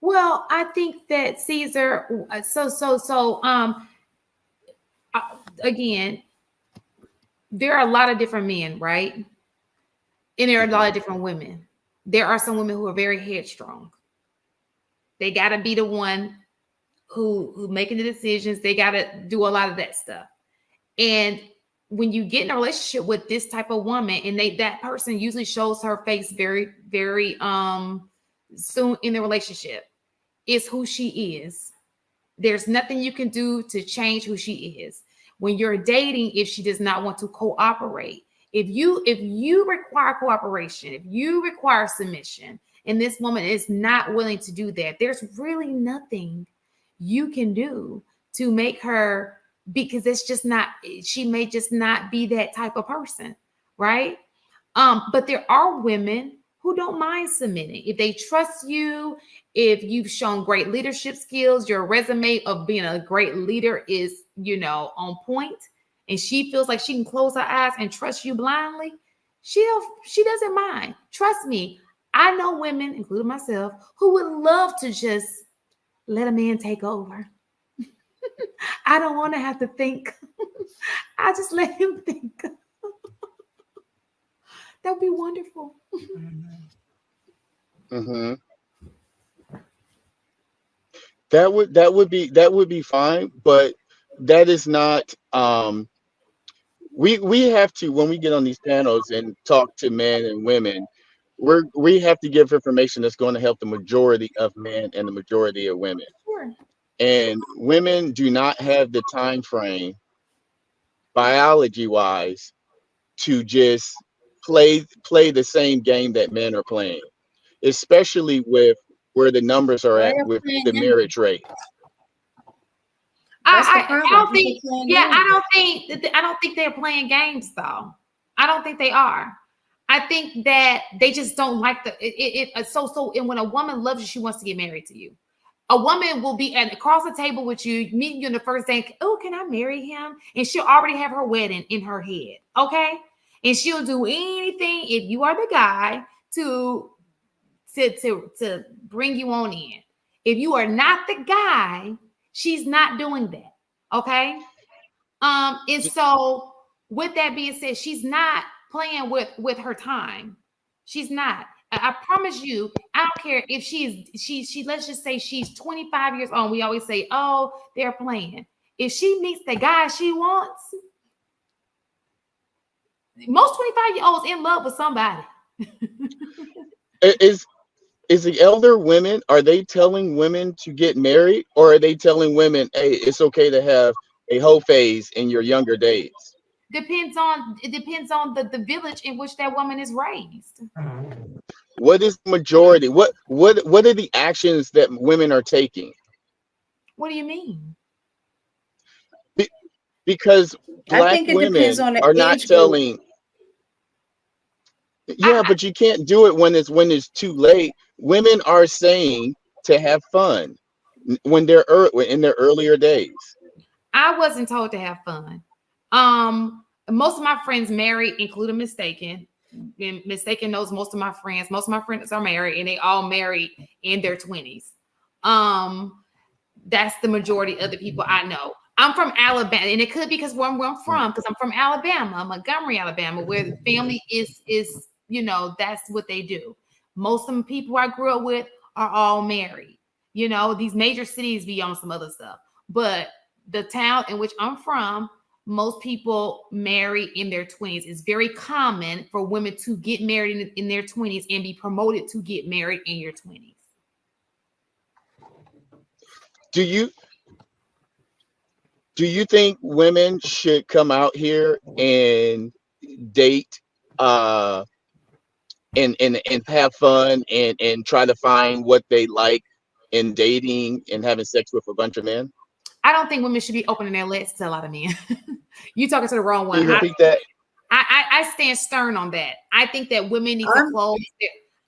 Well, I think that Caesar. Again, there are a lot of different men, right? And there are a lot of different women. There are some women who are very headstrong. They got to be the one who making the decisions. They got to do a lot of that stuff. And when you get in a relationship with this type of woman, and that person usually shows her face very, very soon in the relationship, is who she is. There's nothing you can do to change who she is. When you're dating, if she does not want to cooperate, if you require cooperation, if you require submission, and this woman is not willing to do that, there's really nothing you can do to make her, because it's just not, she may just not be that type of person, right? But there are women who don't mind submitting. If they trust you, if you've shown great leadership skills, your resume of being a great leader is, on point, and she feels like she can close her eyes and trust you blindly, she doesn't mind. Trust me, I know women, including myself, who would love to just let a man take over. I don't want to have to think. I just let him think. That would be wonderful. Mm-hmm. That would be fine, but that is not. We have to, when we get on these panels and talk to men and women, we have to give information that's going to help the majority of men and the majority of women. Sure. And women do not have the time frame, biology wise, to just play the same game that men are playing, especially with where the numbers are at with the marriage rate. I don't think. Yeah, I don't think they're playing games though. I don't think they are. I think that they just don't like and when a woman loves you, she wants to get married to you. A woman will be across the table with you, meeting you on the first day. Oh, can I marry him? And she'll already have her wedding in her head. Okay. And she'll do anything if you are the guy to bring you on in. If you are not the guy, she's not doing that. Okay. And so with that being said, she's not playing with her time. She's not. I promise you, I don't care if she let's just say she's 25 years old. We always say, oh, they're playing. If she meets the guy she wants, most 25-year-olds in love with somebody. Is the elder women, are they telling women to get married, or are they telling women, hey, it's okay to have a hoe phase in your younger days? It depends on the village in which that woman is raised. What is the majority? What are the actions that women are taking? What do you mean? Because Black women are not telling. Yeah, but you can't do it when it's too late. Women are saying to have fun when they're in their earlier days. I wasn't told to have fun. Most of my friends married, including Mistaken. And Mistaken knows most of my friends. Most of my friends are married, and they all married in their 20s. That's the majority of the people I know. I'm from Alabama, and it could be because where I'm from, because I'm from Alabama, Montgomery, Alabama, where the family is that's what they do. Most of the people I grew up with are all married. These major cities be on some other stuff, but the town in which I'm from, most people marry in their 20s. It's very common for women to get married in their 20s and be promoted to get married in your 20s. Do you think women should come out here and date and have fun and try to find what they like in dating and having sex with a bunch of men? I don't think women should be opening their legs to a lot of men. You talking to the wrong one. Can you repeat that? I stand stern on that. I think that women need to close.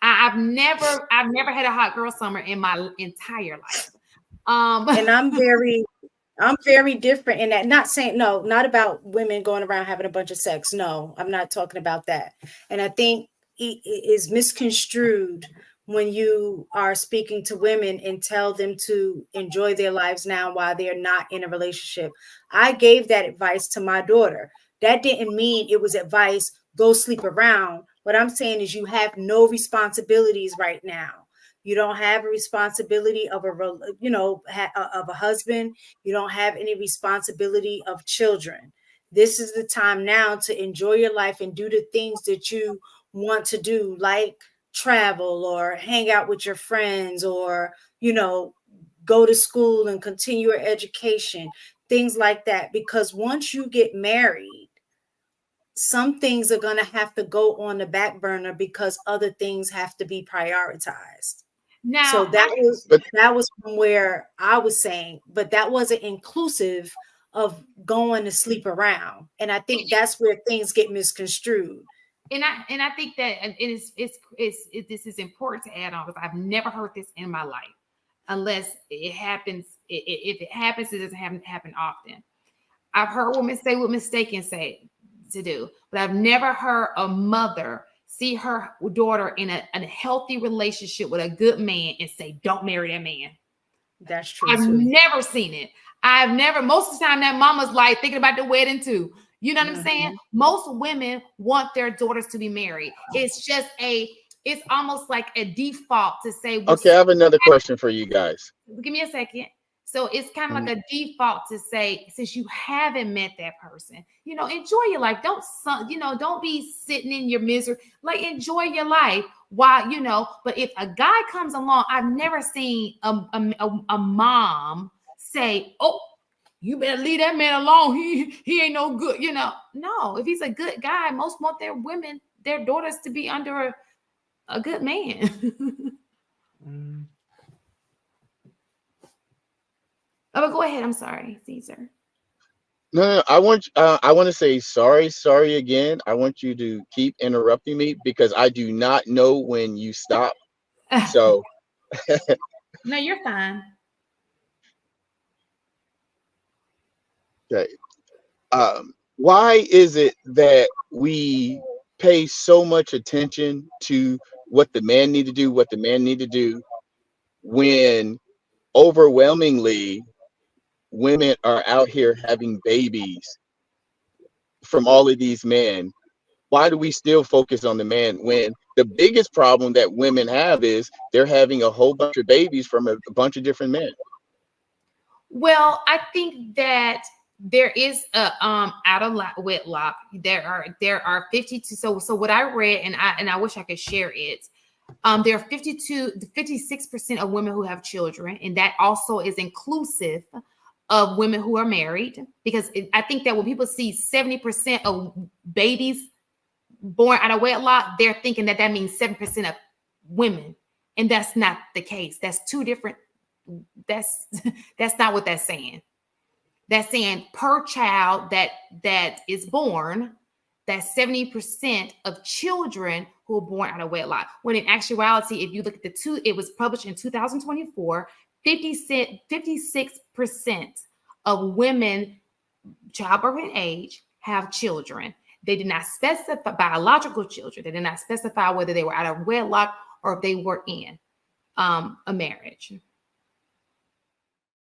I've never had a hot girl summer in my entire life. And I'm very different in that. Not saying not about women going around having a bunch of sex. No, I'm not talking about that. And I think it is misconstrued when you are speaking to women and tell them to enjoy their lives now while they're not in a relationship. I gave that advice to my daughter. That didn't mean it was advice, go sleep around. What I'm saying is you have no responsibilities right now. You don't have a responsibility of of a husband. You don't have any responsibility of children. This is the time now to enjoy your life and do the things that you want to do, like travel or hang out with your friends, or go to school and continue your education, things like that. Because once you get married, some things are going to have to go on the back burner because other things have to be prioritized. So Now, But that was from where I was saying, but that wasn't inclusive of going to sleep around. And I think that's where things get misconstrued. and I think that this is important to add on, because I've never heard this in my life, unless it happens. If it happens, it doesn't happen often. I've heard women say what mistaken say to do, but I've never heard a mother see her daughter in a healthy relationship with a good man and say, "Don't marry that man." That's true I've too. never seen it. I've never. Most of the time, that mama's like thinking about the wedding too. You know what I'm saying? Most women want their daughters to be married. It's almost like a default to say, well, okay, I have another question for you guys. give me a second. So it's kind of like a default to say, since you haven't met that person, enjoy your life. Don't be sitting in your misery. Like, enjoy your life while, but if a guy comes along, I've never seen a mom say, "Oh, you better leave that man alone. He ain't no good." No, if he's a good guy, most want their daughters to be under a good man. Oh, but go ahead. I'm sorry, Caesar. No, I want to say sorry again. I want you to keep interrupting me because I do not know when you stop. So No, you're fine. okay. Why is it that we pay so much attention to what the man need to do, what the man need to do, when overwhelmingly women are out here having babies from all of these men? Why do we still focus on the man when the biggest problem that women have is they're having a whole bunch of babies from a bunch of different men? Well, I think that there is a out of wedlock. There are 52. So what I read, and I wish I could share it. There are 56% of women who have children, and that also is inclusive of women who are married. Because I think that when people see 70% of babies born out of wedlock, they're thinking that means 7% of women, and that's not the case. That's two different. That's not what that's saying. That's saying per child that is born, that's 70% of children who are born out of wedlock. When in actuality, if you look at the two, it was published in 2024, 56% of women childbearing age have children. They did not specify biological children. They did not specify whether they were out of wedlock or if they were in a marriage.